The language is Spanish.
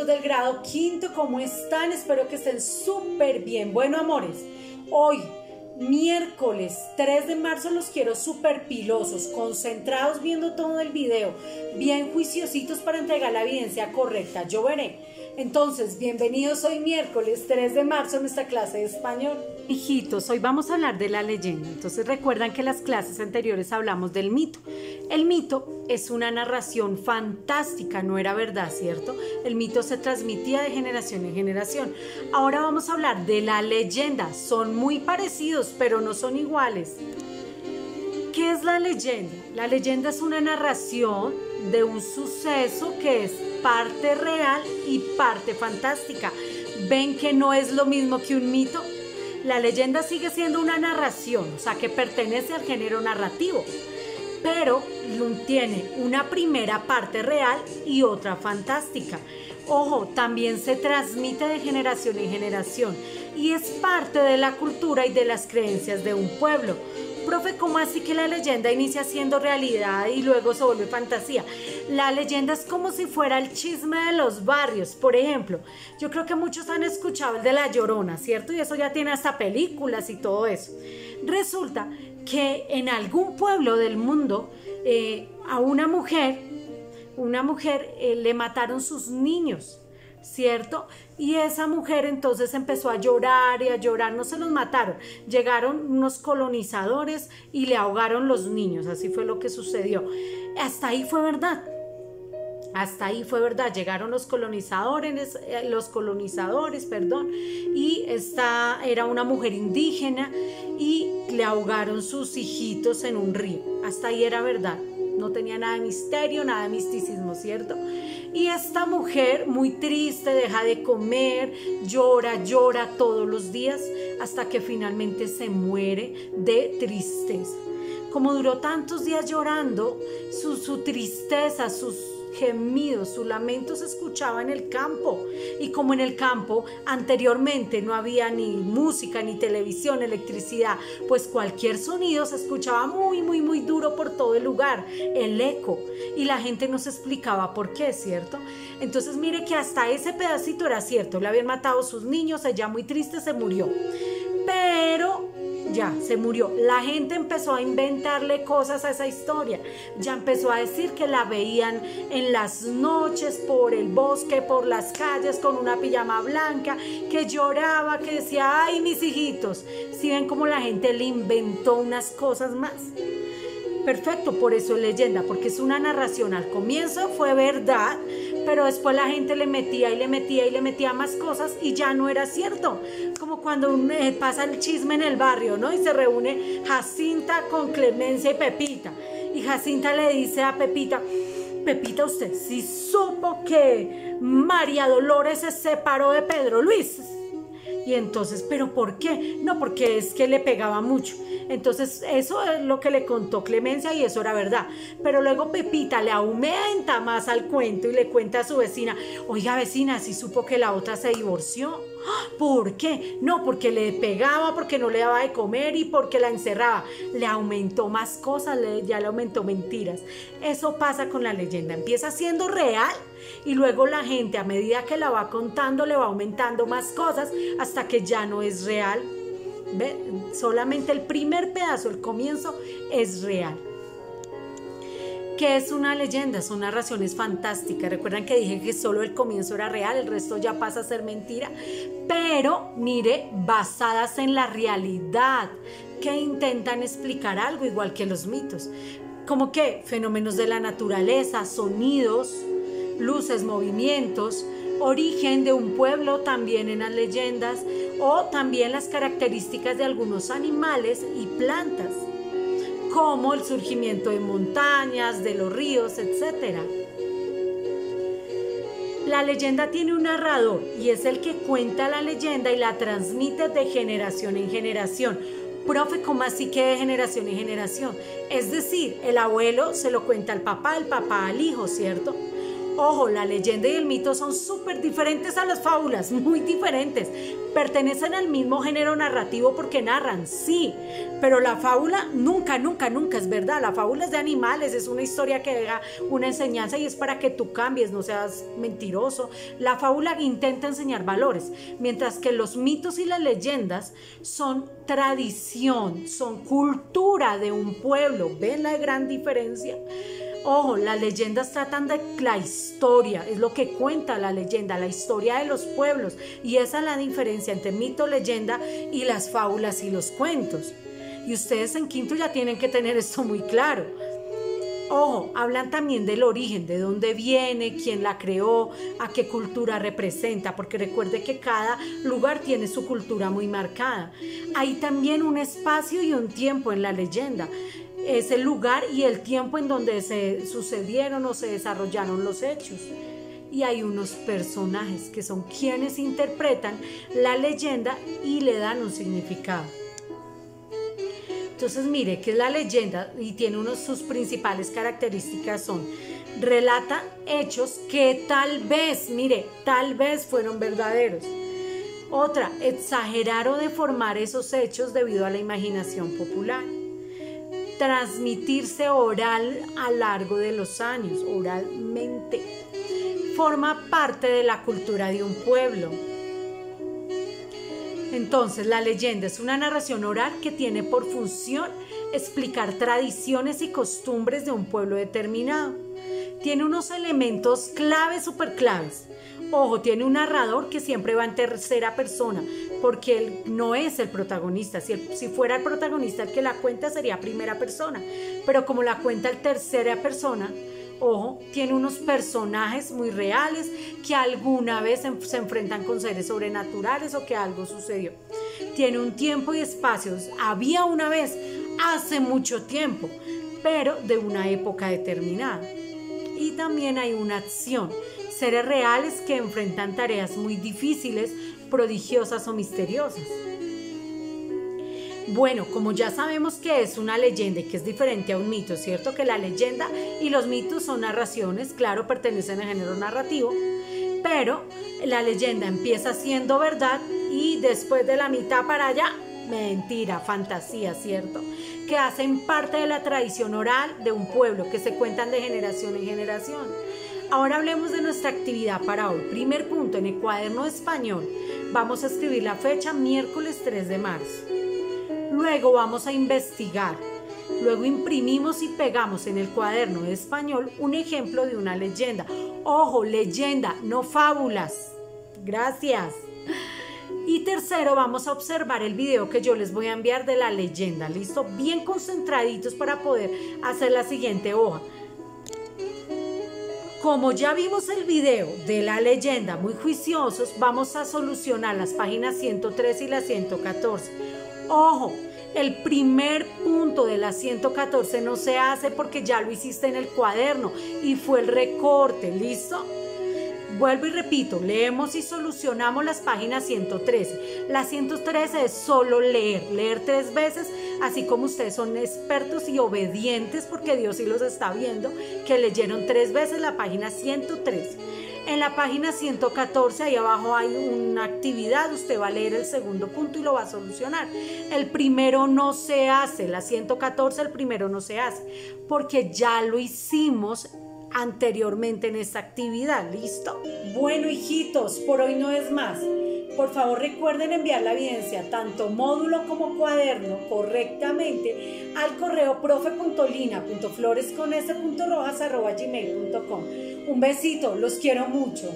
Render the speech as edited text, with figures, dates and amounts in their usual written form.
amorcitos del grado quinto, ¿cómo están? Espero que estén súper bien. Bueno, amores, hoy, miércoles 3 de marzo, los quiero súper pilosos, concentrados viendo todo el video, bien juiciositos para entregar la evidencia correcta. Yo veré. Entonces, bienvenidos hoy miércoles 3 de marzo a nuestra clase de español. Hijitos, hoy vamos a hablar de la leyenda. Entonces recuerdan que en las clases anteriores hablamos del mito. El mito es una narración fantástica, no era verdad, ¿cierto? El mito se transmitía de generación en generación. Ahora vamos a hablar de la leyenda. Son muy parecidos, pero no son iguales. ¿Qué es la leyenda? La leyenda es una narración de un suceso que es parte real y parte fantástica. ¿Ven que no es lo mismo que un mito? La leyenda sigue siendo una narración, o sea que pertenece al género narrativo, pero tiene una primera parte real y otra fantástica. Ojo, también se transmite de generación en generación y es parte de la cultura y de las creencias de un pueblo. Profe, ¿cómo así que la leyenda inicia siendo realidad y luego se vuelve fantasía? La leyenda es como si fuera el chisme de los barrios. Por ejemplo, yo creo que muchos han escuchado el de La Llorona, ¿cierto? Y eso ya tiene hasta películas y todo eso. Resulta que en algún pueblo del mundo a una mujer le mataron sus niños, ¿cierto? Y esa mujer entonces empezó a llorar y a llorar, no se los mataron, llegaron unos colonizadores y le ahogaron los niños, así fue lo que sucedió. Hasta ahí fue verdad. Hasta ahí fue verdad, llegaron los colonizadores, y esta era una mujer indígena y le ahogaron sus hijitos en un río. Hasta ahí era verdad, no tenía nada de misterio, nada de misticismo, ¿cierto? Y esta mujer muy triste deja de comer, llora todos los días hasta que finalmente se muere de tristeza. Como duró tantos días llorando, su tristeza, sus gemidos, su lamento se escuchaba en el campo, y como en el campo anteriormente no había ni música, ni televisión, electricidad, pues cualquier sonido se escuchaba muy duro por todo el lugar, el eco, y la gente no se explicaba por qué, ¿cierto? Entonces mire que hasta ese pedacito era cierto, le habían matado a sus niños, ella muy triste se murió, pero ya, se murió. La gente empezó a inventarle cosas a esa historia. Ya empezó a decir que la veían en las noches por el bosque, por las calles con una pijama blanca, que lloraba, que decía, ay, mis hijitos. ¿Sí ven cómo la gente le inventó unas cosas más? Perfecto, por eso es leyenda, porque es una narración. Al comienzo fue verdad, pero después la gente le metía más cosas y ya no era cierto. Como cuando pasa el chisme en el barrio, ¿no? Y se reúne Jacinta con Clemencia y Pepita. Y Jacinta le dice a Pepita, Pepita, usted sí supo que María Dolores se separó de Pedro Luis. Y entonces, ¿pero por qué? No, porque es que le pegaba mucho. Entonces, eso es lo que le contó Clemencia y eso era verdad. Pero luego Pepita le aumenta más al cuento y le cuenta a su vecina, oiga, vecina, ¿sí supo que la otra se divorció? ¿Por qué? No, porque le pegaba, porque no le daba de comer y porque la encerraba. Le aumentó más cosas, ya le aumentó mentiras. Eso pasa con la leyenda. Empieza siendo real y luego la gente, a medida que la va contando, le va aumentando más cosas hasta que ya no es real. ¿Ve? Solamente el primer pedazo, el comienzo, es real. ¿Qué es una leyenda? Son narraciones fantásticas. Recuerdan que dije que solo el comienzo era real, el resto ya pasa a ser mentira. Pero, mire, basadas en la realidad, que intentan explicar algo igual que los mitos. Como que fenómenos de la naturaleza, sonidos, luces, movimientos, origen de un pueblo también en las leyendas, o también las características de algunos animales y plantas, como el surgimiento de montañas, de los ríos, etc. La leyenda tiene un narrador y es el que cuenta la leyenda y la transmite de generación en generación. Profe, ¿cómo así que de generación en generación? Es decir, el abuelo se lo cuenta al papá, el papá al hijo, ¿cierto? Ojo, la leyenda y el mito son súper diferentes a las fábulas, muy diferentes. Pertenecen al mismo género narrativo porque narran, sí, pero la fábula nunca es verdad. La fábula es de animales, es una historia que deja una enseñanza y es para que tú cambies, no seas mentiroso. La fábula intenta enseñar valores, mientras que los mitos y las leyendas son tradición, son cultura de un pueblo. ¿Ven la gran diferencia? Ojo, las leyendas tratan de la historia, es lo que cuenta la leyenda, la historia de los pueblos, y esa es la diferencia entre mito, leyenda y las fábulas y los cuentos. Y ustedes en quinto ya tienen que tener esto muy claro. Ojo, hablan también del origen, de dónde viene, quién la creó, a qué cultura representa, porque recuerde que cada lugar tiene su cultura muy marcada. Hay también un espacio y un tiempo en la leyenda. Es el lugar y el tiempo en donde se sucedieron o se desarrollaron los hechos. Y hay unos personajes que son quienes interpretan la leyenda y le dan un significado. Entonces mire que la leyenda y tiene sus principales características son: relata hechos que tal vez fueron verdaderos. Otra, exagerar o deformar esos hechos debido a la imaginación popular. Transmitirse oral a lo largo de los años, oralmente. Forma parte de la cultura de un pueblo. Entonces, la leyenda es una narración oral que tiene por función explicar tradiciones y costumbres de un pueblo determinado. Tiene unos elementos claves, súper claves. Ojo, tiene un narrador que siempre va en tercera persona, porque él no es el protagonista. Si fuera el protagonista el que la cuenta, sería primera persona. Pero como la cuenta en tercera persona, ojo, tiene unos personajes muy reales que alguna vez se enfrentan con seres sobrenaturales o que algo sucedió. Tiene un tiempo y espacios. Había una vez, hace mucho tiempo, pero de una época determinada. Y también hay una acción. Seres reales que enfrentan tareas muy difíciles, prodigiosas o misteriosas. Bueno, como ya sabemos que es una leyenda y que es diferente a un mito, ¿cierto? Que la leyenda y los mitos son narraciones, claro, pertenecen al género narrativo, pero la leyenda empieza siendo verdad y después de la mitad para allá, mentira, fantasía, ¿cierto? Que hacen parte de la tradición oral de un pueblo, que se cuentan de generación en generación. Ahora hablemos de nuestra actividad para hoy. Primer punto, en el cuaderno de español vamos a escribir la fecha miércoles 3 de marzo. Luego vamos a investigar. Luego imprimimos y pegamos en el cuaderno de español un ejemplo de una leyenda. Ojo, leyenda, no fábulas. Gracias. Y tercero, vamos a observar el video que yo les voy a enviar de la leyenda. ¿Listo? Bien concentraditos para poder hacer la siguiente hoja. Como ya vimos el video de la leyenda, muy juiciosos, vamos a solucionar las páginas 113 y la 114. Ojo, el primer punto de la 114 no se hace porque ya lo hiciste en el cuaderno y fue el recorte, ¿listo? Vuelvo y repito, leemos y solucionamos las páginas 113. La 113 es solo leer 3 veces, así como ustedes son expertos y obedientes, porque Dios sí los está viendo, que leyeron 3 veces la página 113. En la página 114, ahí abajo hay una actividad, usted va a leer el segundo punto y lo va a solucionar. El primero no se hace, la 114, el primero no se hace, porque ya lo hicimos anteriormente en esta actividad, ¿listo? Bueno, hijitos, por hoy no es más. Por favor, recuerden enviar la evidencia, tanto módulo como cuaderno, correctamente al correo profe.lina.flores@gmail.com. Un besito, los quiero mucho.